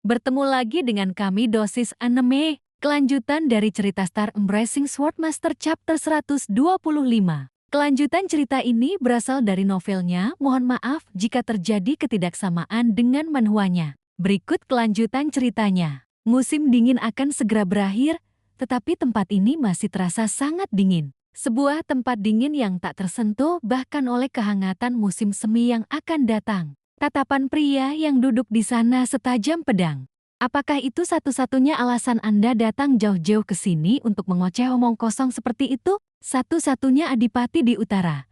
Bertemu lagi dengan kami Dosis Anime, kelanjutan dari cerita Star Embracing Swordmaster Chapter 125. Kelanjutan cerita ini berasal dari novelnya, mohon maaf jika terjadi ketidaksamaan dengan manhwanya. Berikut kelanjutan ceritanya. Musim dingin akan segera berakhir, tetapi tempat ini masih terasa sangat dingin. Sebuah tempat dingin yang tak tersentuh bahkan oleh kehangatan musim semi yang akan datang. Tatapan pria yang duduk di sana setajam pedang. Apakah itu satu-satunya alasan Anda datang jauh-jauh ke sini untuk mengoceh omong kosong seperti itu? Satu-satunya adipati di utara.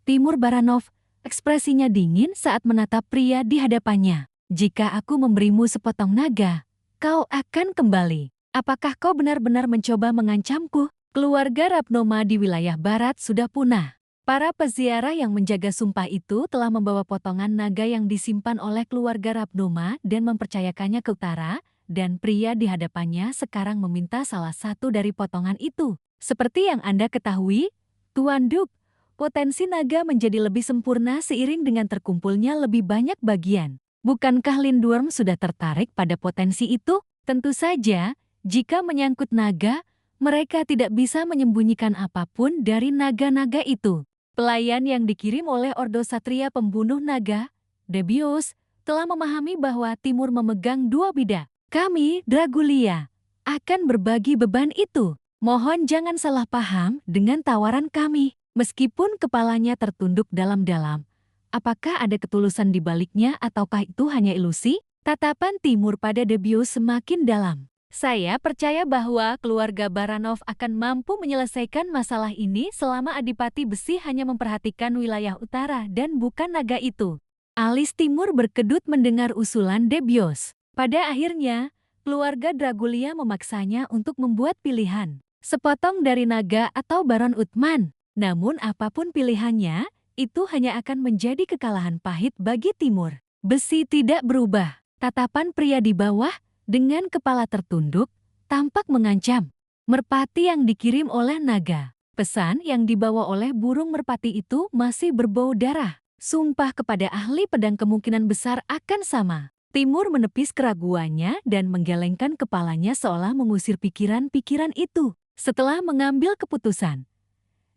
Timur Baranov, ekspresinya dingin saat menatap pria di hadapannya. Jika aku memberimu sepotong naga, kau akan kembali. Apakah kau benar-benar mencoba mengancamku? Keluarga Rapnoma di wilayah barat sudah punah. Para peziarah yang menjaga sumpah itu telah membawa potongan naga yang disimpan oleh keluarga Rapnoma dan mempercayakannya ke utara, dan pria di hadapannya sekarang meminta salah satu dari potongan itu. Seperti yang Anda ketahui, Tuan Duk, potensi naga menjadi lebih sempurna seiring dengan terkumpulnya lebih banyak bagian. Bukankah Lindworm sudah tertarik pada potensi itu? Tentu saja, jika menyangkut naga, mereka tidak bisa menyembunyikan apapun dari naga-naga itu. Pelayan yang dikirim oleh Ordo Satria Pembunuh Naga, Debios, telah memahami bahwa Timur memegang dua bidak. Kami, Dragulia, akan berbagi beban itu. Mohon jangan salah paham dengan tawaran kami. Meskipun kepalanya tertunduk dalam-dalam, apakah ada ketulusan di baliknya ataukah itu hanya ilusi? Tatapan Timur pada Debios semakin dalam. Saya percaya bahwa keluarga Baranov akan mampu menyelesaikan masalah ini selama Adipati Besi hanya memperhatikan wilayah utara dan bukan naga itu. Alis Timur berkedut mendengar usulan Debios. Pada akhirnya, keluarga Dragulia memaksanya untuk membuat pilihan. Sepotong dari naga atau Baron Uthman. Namun apapun pilihannya, itu hanya akan menjadi kekalahan pahit bagi Timur. Besi tidak berubah. Tatapan pria di bawah, dengan kepala tertunduk, tampak mengancam. Merpati yang dikirim oleh naga. Pesan yang dibawa oleh burung merpati itu masih berbau darah. Sumpah kepada ahli pedang kemungkinan besar akan sama. Timur menepis keraguannya dan menggelengkan kepalanya seolah mengusir pikiran-pikiran itu. Setelah mengambil keputusan,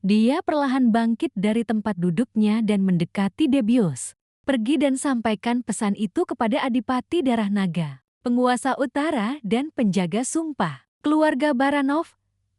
dia perlahan bangkit dari tempat duduknya dan mendekati Debios. Pergi dan sampaikan pesan itu kepada Adipati Darah Naga, penguasa utara dan penjaga sumpah. Keluarga Baranov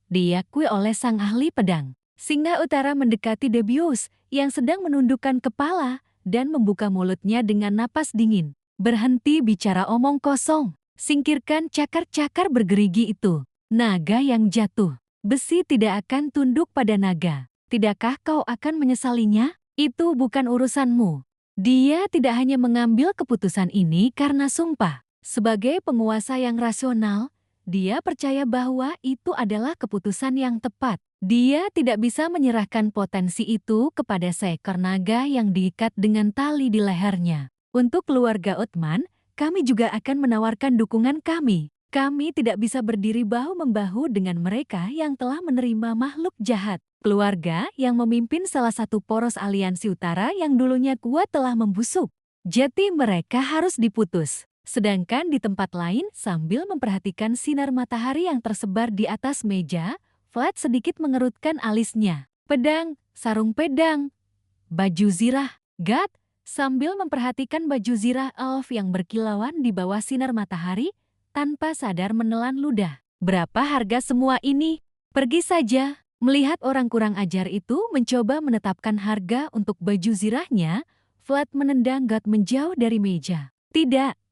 diakui oleh sang ahli pedang. Singa utara mendekati Debios yang sedang menundukkan kepala dan membuka mulutnya dengan napas dingin. Berhenti bicara omong kosong. Singkirkan cakar-cakar bergerigi itu. Naga yang jatuh. Besi tidak akan tunduk pada naga. Tidakkah kau akan menyesalinya? Itu bukan urusanmu. Dia tidak hanya mengambil keputusan ini karena sumpah. Sebagai penguasa yang rasional, dia percaya bahwa itu adalah keputusan yang tepat. Dia tidak bisa menyerahkan potensi itu kepada seekor naga yang diikat dengan tali di lehernya. Untuk keluarga Uthman, kami juga akan menawarkan dukungan kami. Kami tidak bisa berdiri bahu-membahu dengan mereka yang telah menerima makhluk jahat. Keluarga yang memimpin salah satu poros aliansi utara yang dulunya kuat telah membusuk. Jati mereka harus diputus. Sedangkan di tempat lain, sambil memperhatikan sinar matahari yang tersebar di atas meja, Vlad sedikit mengerutkan alisnya. Pedang, sarung pedang, baju zirah, Gat, sambil memperhatikan baju zirah elf yang berkilauan di bawah sinar matahari, tanpa sadar menelan ludah. Berapa harga semua ini? Pergi saja. Melihat orang kurang ajar itu mencoba menetapkan harga untuk baju zirahnya, Vlad menendang Gat menjauh dari meja. Tidak.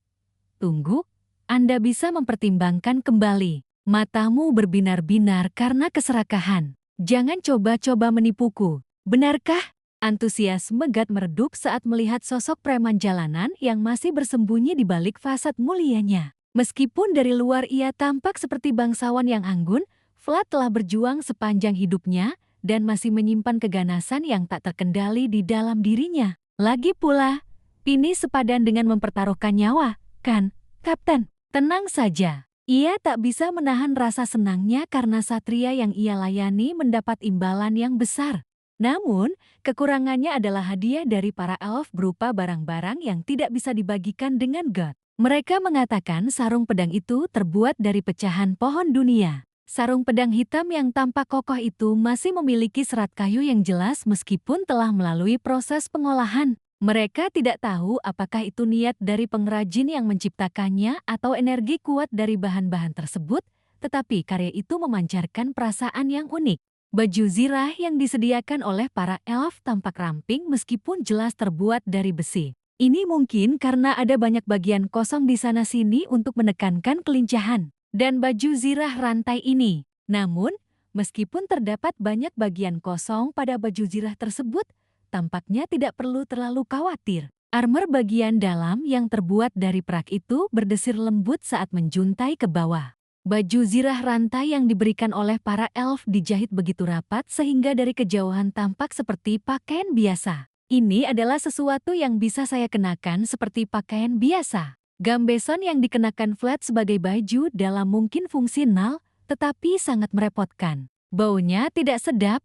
Tunggu, Anda bisa mempertimbangkan kembali. Matamu berbinar-binar karena keserakahan. Jangan coba-coba menipuku. Benarkah? Antusiasme Gat meredup saat melihat sosok preman jalanan yang masih bersembunyi di balik fasad mulianya. Meskipun dari luar ia tampak seperti bangsawan yang anggun, Vlad telah berjuang sepanjang hidupnya dan masih menyimpan keganasan yang tak terkendali di dalam dirinya. Lagi pula, ini sepadan dengan mempertaruhkan nyawa, kan, Kapten? Tenang saja. Ia tak bisa menahan rasa senangnya karena satria yang ia layani mendapat imbalan yang besar. Namun, kekurangannya adalah hadiah dari para elf berupa barang-barang yang tidak bisa dibagikan dengan God. Mereka mengatakan sarung pedang itu terbuat dari pecahan pohon dunia. Sarung pedang hitam yang tampak kokoh itu masih memiliki serat kayu yang jelas meskipun telah melalui proses pengolahan. Mereka tidak tahu apakah itu niat dari pengrajin yang menciptakannya atau energi kuat dari bahan-bahan tersebut, tetapi karya itu memancarkan perasaan yang unik. Baju zirah yang disediakan oleh para elf tampak ramping meskipun jelas terbuat dari besi. Ini mungkin karena ada banyak bagian kosong di sana-sini untuk menekankan kelincahan dan baju zirah rantai ini. Namun, meskipun terdapat banyak bagian kosong pada baju zirah tersebut, tampaknya tidak perlu terlalu khawatir. Armor bagian dalam yang terbuat dari perak itu berdesir lembut saat menjuntai ke bawah. Baju zirah rantai yang diberikan oleh para elf dijahit begitu rapat sehingga dari kejauhan tampak seperti pakaian biasa. Ini adalah sesuatu yang bisa saya kenakan seperti pakaian biasa. Gambeson yang dikenakan Vlad sebagai baju dalam mungkin fungsional, tetapi sangat merepotkan. Baunya tidak sedap,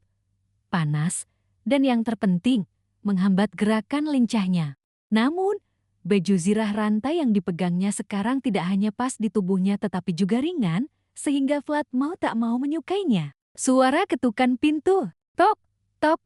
panas, dan yang terpenting, menghambat gerakan lincahnya. Namun, baju zirah rantai yang dipegangnya sekarang tidak hanya pas di tubuhnya tetapi juga ringan, sehingga Vlad mau tak mau menyukainya. Suara ketukan pintu. Tok, tok,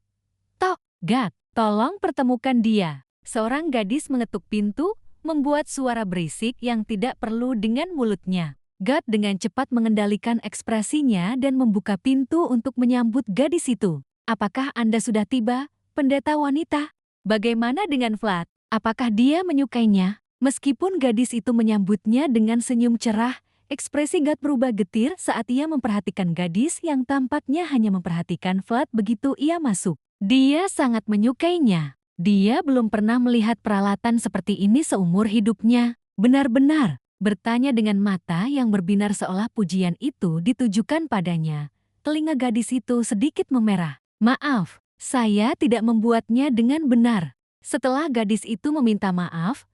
tok. God, tolong pertemukan dia. Seorang gadis mengetuk pintu, membuat suara berisik yang tidak perlu dengan mulutnya. God dengan cepat mengendalikan ekspresinya dan membuka pintu untuk menyambut gadis itu. Apakah Anda sudah tiba, pendeta wanita? Bagaimana dengan Vlad? Apakah dia menyukainya? Meskipun gadis itu menyambutnya dengan senyum cerah, ekspresi God berubah getir saat ia memperhatikan gadis yang tampaknya hanya memperhatikan Vlad begitu ia masuk. Dia sangat menyukainya. Dia belum pernah melihat peralatan seperti ini seumur hidupnya. Benar-benar, bertanya dengan mata yang berbinar seolah pujian itu ditujukan padanya. Telinga gadis itu sedikit memerah. Maaf, saya tidak membuatnya dengan benar. Setelah gadis itu meminta maaf,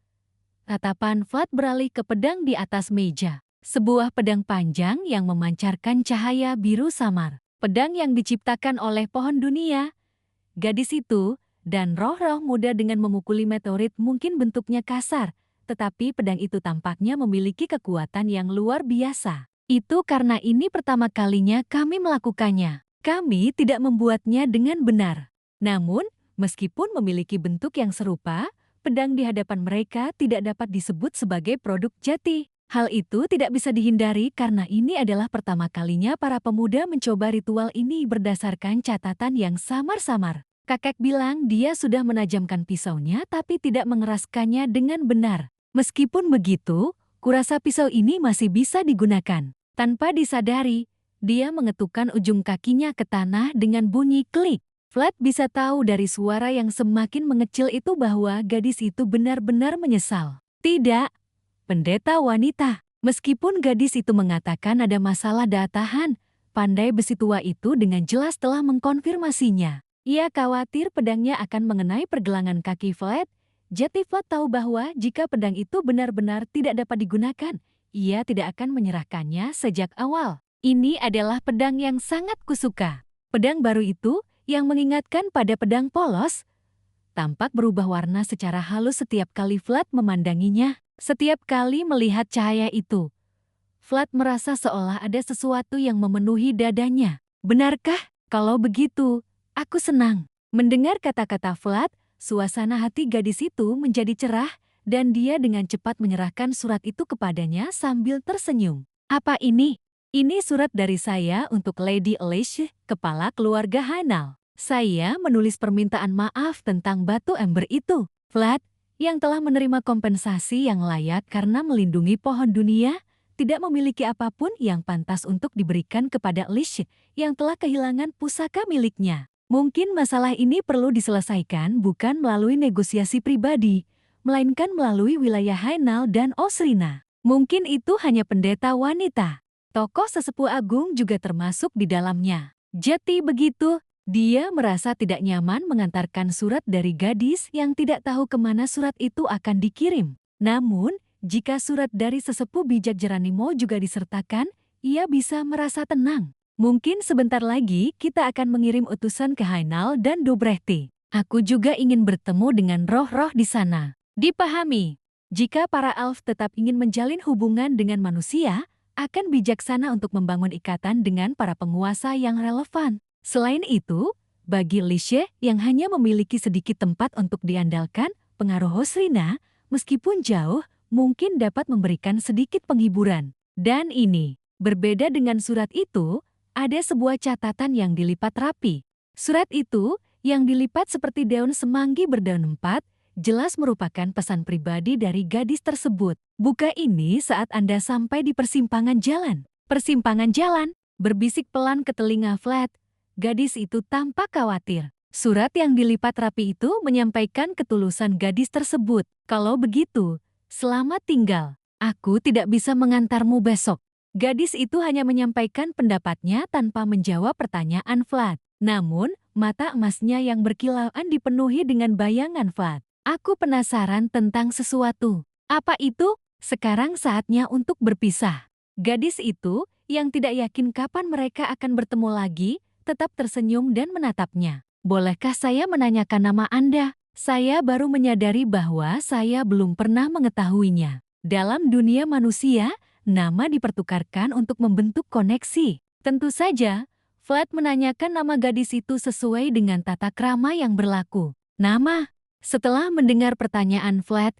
tatapan Vlad beralih ke pedang di atas meja. Sebuah pedang panjang yang memancarkan cahaya biru samar. Pedang yang diciptakan oleh pohon dunia. Gadis itu dan roh-roh muda dengan memukuli meteorit mungkin bentuknya kasar, tetapi pedang itu tampaknya memiliki kekuatan yang luar biasa. Itu karena ini pertama kalinya kami melakukannya. Kami tidak membuatnya dengan benar. Namun, meskipun memiliki bentuk yang serupa, pedang di hadapan mereka tidak dapat disebut sebagai produk jati. Hal itu tidak bisa dihindari karena ini adalah pertama kalinya para pemuda mencoba ritual ini berdasarkan catatan yang samar-samar. Kakek bilang dia sudah menajamkan pisaunya tapi tidak mengeraskannya dengan benar. Meskipun begitu, kurasa pisau ini masih bisa digunakan. Tanpa disadari, dia mengetukkan ujung kakinya ke tanah dengan bunyi klik. Vlad bisa tahu dari suara yang semakin mengecil itu bahwa gadis itu benar-benar menyesal. Tidak, pendeta wanita. Meskipun gadis itu mengatakan ada masalah daya tahan, pandai besi tua itu dengan jelas telah mengkonfirmasinya. Ia khawatir pedangnya akan mengenai pergelangan kaki Vlad. Jadi Vlad tahu bahwa jika pedang itu benar-benar tidak dapat digunakan, ia tidak akan menyerahkannya sejak awal. Ini adalah pedang yang sangat kusuka. Pedang baru itu, yang mengingatkan pada pedang polos, tampak berubah warna secara halus setiap kali Vlad memandanginya. Setiap kali melihat cahaya itu, Vlad merasa seolah ada sesuatu yang memenuhi dadanya. Benarkah? Kalau begitu, aku senang. Mendengar kata-kata Vlad, suasana hati gadis itu menjadi cerah dan dia dengan cepat menyerahkan surat itu kepadanya sambil tersenyum. Apa ini? Ini surat dari saya untuk Lady Alicia, kepala keluarga Hanal. Saya menulis permintaan maaf tentang batu ember itu. Vlad, yang telah menerima kompensasi yang layak karena melindungi pohon dunia, tidak memiliki apapun yang pantas untuk diberikan kepada Alicia yang telah kehilangan pusaka miliknya. Mungkin masalah ini perlu diselesaikan bukan melalui negosiasi pribadi, melainkan melalui wilayah Hainal dan Osrina. Mungkin itu hanya pendeta wanita. Tokoh sesepuh agung juga termasuk di dalamnya. Jadi begitu, dia merasa tidak nyaman mengantarkan surat dari gadis yang tidak tahu kemana surat itu akan dikirim. Namun, jika surat dari sesepuh bijak Jeronimo juga disertakan, ia bisa merasa tenang. Mungkin sebentar lagi kita akan mengirim utusan ke Hainal dan Dobretti. Aku juga ingin bertemu dengan roh-roh di sana. Dipahami, jika para elf tetap ingin menjalin hubungan dengan manusia, akan bijaksana untuk membangun ikatan dengan para penguasa yang relevan. Selain itu, bagi Lishe yang hanya memiliki sedikit tempat untuk diandalkan, pengaruh Hosrina, meskipun jauh, mungkin dapat memberikan sedikit penghiburan. Dan ini, berbeda dengan surat itu, ada sebuah catatan yang dilipat rapi. Surat itu, yang dilipat seperti daun semanggi berdaun empat, jelas merupakan pesan pribadi dari gadis tersebut. Buka ini saat Anda sampai di persimpangan jalan. Persimpangan jalan, berbisik pelan ke telinga Vlad. Gadis itu tampak khawatir. Surat yang dilipat rapi itu menyampaikan ketulusan gadis tersebut. Kalau begitu, selamat tinggal. Aku tidak bisa mengantarmu besok. Gadis itu hanya menyampaikan pendapatnya tanpa menjawab pertanyaan Vlad. Namun, mata emasnya yang berkilauan dipenuhi dengan bayangan Vlad. Aku penasaran tentang sesuatu. Apa itu? Sekarang saatnya untuk berpisah. Gadis itu, yang tidak yakin kapan mereka akan bertemu lagi, tetap tersenyum dan menatapnya. Bolehkah saya menanyakan nama Anda? Saya baru menyadari bahwa saya belum pernah mengetahuinya. Dalam dunia manusia, nama dipertukarkan untuk membentuk koneksi. Tentu saja, Vlad menanyakan nama gadis itu sesuai dengan tata krama yang berlaku. Nama? Setelah mendengar pertanyaan Vlad,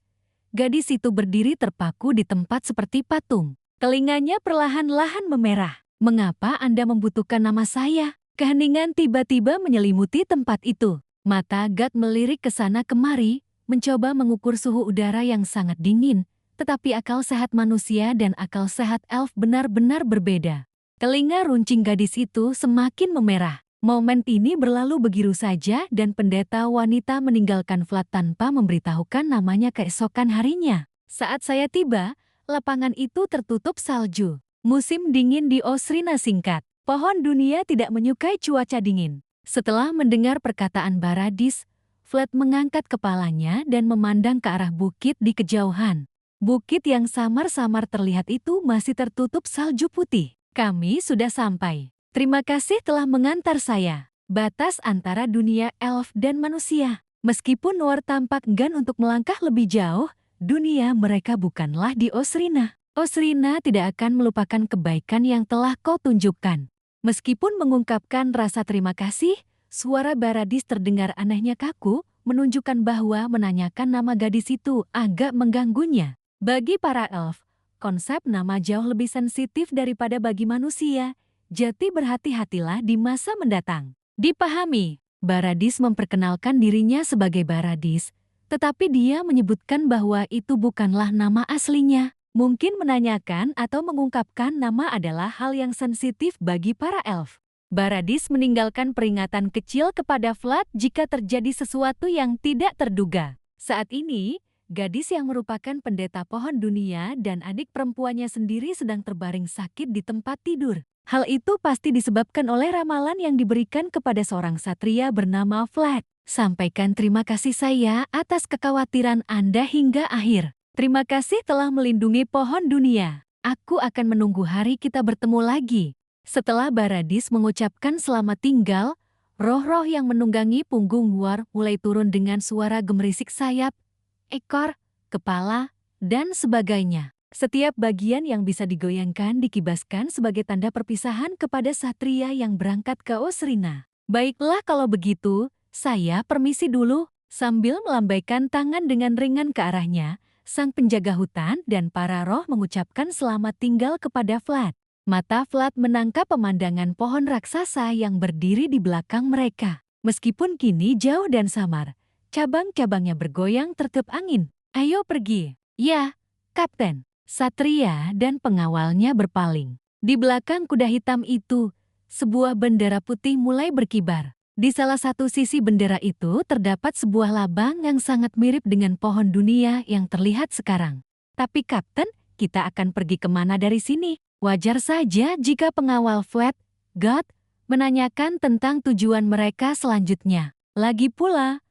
gadis itu berdiri terpaku di tempat seperti patung. Telinganya perlahan-lahan memerah. Mengapa Anda membutuhkan nama saya? Keheningan tiba-tiba menyelimuti tempat itu. Mata Gad melirik ke sana kemari, mencoba mengukur suhu udara yang sangat dingin. Tetapi akal sehat manusia dan akal sehat elf benar-benar berbeda. Telinga runcing gadis itu semakin memerah. Momen ini berlalu begitu saja dan pendeta wanita meninggalkan Vlad tanpa memberitahukan namanya keesokan harinya. Saat saya tiba, lapangan itu tertutup salju. Musim dingin di Osrina singkat. Pohon dunia tidak menyukai cuaca dingin. Setelah mendengar perkataan Baradis, Vlad mengangkat kepalanya dan memandang ke arah bukit di kejauhan. Bukit yang samar-samar terlihat itu masih tertutup salju putih. Kami sudah sampai. Terima kasih telah mengantar saya. Batas antara dunia elf dan manusia. Meskipun Noir tampak enggan untuk melangkah lebih jauh, dunia mereka bukanlah di Osrina. Osrina tidak akan melupakan kebaikan yang telah kau tunjukkan. Meskipun mengungkapkan rasa terima kasih, suara Baradis terdengar anehnya kaku, menunjukkan bahwa menanyakan nama gadis itu agak mengganggunya. Bagi para elf, konsep nama jauh lebih sensitif daripada bagi manusia, jadi berhati-hatilah di masa mendatang. Dipahami, Baradis memperkenalkan dirinya sebagai Baradis, tetapi dia menyebutkan bahwa itu bukanlah nama aslinya. Mungkin menanyakan atau mengungkapkan nama adalah hal yang sensitif bagi para elf. Baradis meninggalkan peringatan kecil kepada Vlad jika terjadi sesuatu yang tidak terduga. Saat ini, gadis yang merupakan pendeta pohon dunia dan adik perempuannya sendiri sedang terbaring sakit di tempat tidur. Hal itu pasti disebabkan oleh ramalan yang diberikan kepada seorang satria bernama Vlad. Sampaikan terima kasih saya atas kekhawatiran Anda hingga akhir. Terima kasih telah melindungi pohon dunia. Aku akan menunggu hari kita bertemu lagi. Setelah Baradis mengucapkan selamat tinggal, roh-roh yang menunggangi punggung War mulai turun dengan suara gemerisik sayap, ekor, kepala, dan sebagainya. Setiap bagian yang bisa digoyangkan dikibaskan sebagai tanda perpisahan kepada satria yang berangkat ke Osrina. Baiklah kalau begitu, saya permisi dulu. Sambil melambaikan tangan dengan ringan ke arahnya, sang penjaga hutan dan para roh mengucapkan selamat tinggal kepada Vlad. Mata Vlad menangkap pemandangan pohon raksasa yang berdiri di belakang mereka. Meskipun kini jauh dan samar, cabang-cabangnya bergoyang tertiup angin. Ayo pergi. Ya, Kapten. Satria dan pengawalnya berpaling. Di belakang kuda hitam itu, sebuah bendera putih mulai berkibar. Di salah satu sisi bendera itu terdapat sebuah labang yang sangat mirip dengan pohon dunia yang terlihat sekarang. Tapi Kapten, kita akan pergi kemana dari sini? Wajar saja jika pengawal Vlad, God, menanyakan tentang tujuan mereka selanjutnya. Lagi pula,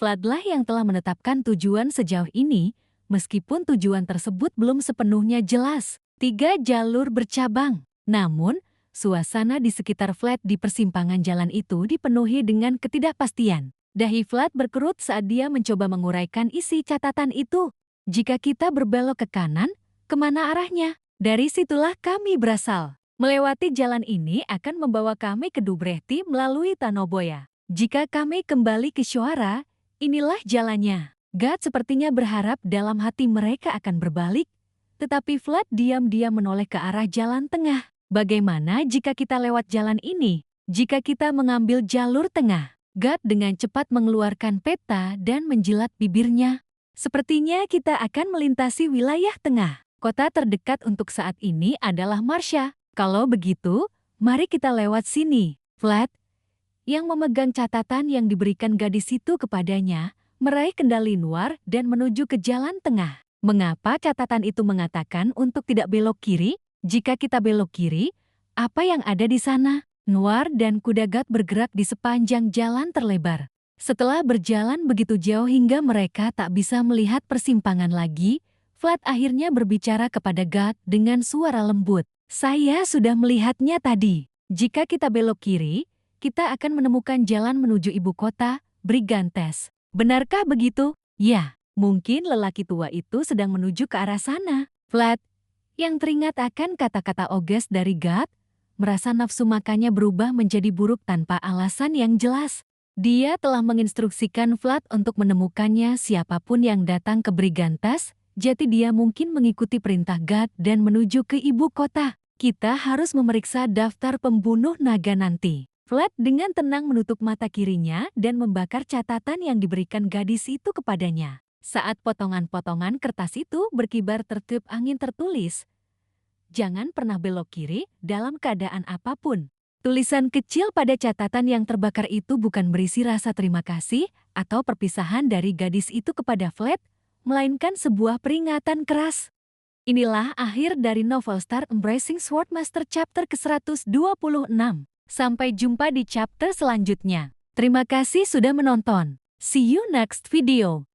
Vladlah yang telah menetapkan tujuan sejauh ini, meskipun tujuan tersebut belum sepenuhnya jelas. 3 jalur bercabang. Namun, suasana di sekitar Flat di persimpangan jalan itu dipenuhi dengan ketidakpastian. Dahi Flat berkerut saat dia mencoba menguraikan isi catatan itu. Jika kita berbelok ke kanan, kemana arahnya? Dari situlah kami berasal. Melewati jalan ini akan membawa kami ke Dubrehti melalui Tanoboya. Jika kami kembali ke Shoara, inilah jalannya. God sepertinya berharap dalam hati mereka akan berbalik, tetapi Flat diam-diam menoleh ke arah jalan tengah. Bagaimana jika kita lewat jalan ini? Jika kita mengambil jalur tengah? God dengan cepat mengeluarkan peta dan menjilat bibirnya. Sepertinya kita akan melintasi wilayah tengah. Kota terdekat untuk saat ini adalah Marsha. Kalau begitu, mari kita lewat sini. Flat, yang memegang catatan yang diberikan gadis itu kepadanya, meraih kendali Noir dan menuju ke jalan tengah. Mengapa catatan itu mengatakan untuk tidak belok kiri? Jika kita belok kiri, apa yang ada di sana? Noir dan kuda God bergerak di sepanjang jalan terlebar. Setelah berjalan begitu jauh hingga mereka tak bisa melihat persimpangan lagi, Flat akhirnya berbicara kepada God dengan suara lembut. Saya sudah melihatnya tadi. Jika kita belok kiri, kita akan menemukan jalan menuju ibu kota, Brigantes. Benarkah begitu? Ya, mungkin lelaki tua itu sedang menuju ke arah sana. Flat, yang teringat akan kata-kata Oges dari God, merasa nafsu makannya berubah menjadi buruk tanpa alasan yang jelas. Dia telah menginstruksikan Flat untuk menemukannya siapapun yang datang ke Brigantes, jadi dia mungkin mengikuti perintah God dan menuju ke ibu kota. Kita harus memeriksa daftar pembunuh naga nanti. Flat dengan tenang menutup mata kirinya dan membakar catatan yang diberikan gadis itu kepadanya. Saat potongan-potongan kertas itu berkibar tertiup angin tertulis, "Jangan pernah belok kiri dalam keadaan apapun." Tulisan kecil pada catatan yang terbakar itu bukan berisi rasa terima kasih atau perpisahan dari gadis itu kepada Flat, melainkan sebuah peringatan keras. Inilah akhir dari novel Star Embracing Swordmaster chapter ke-126. Sampai jumpa di chapter selanjutnya. Terima kasih sudah menonton. See you next video.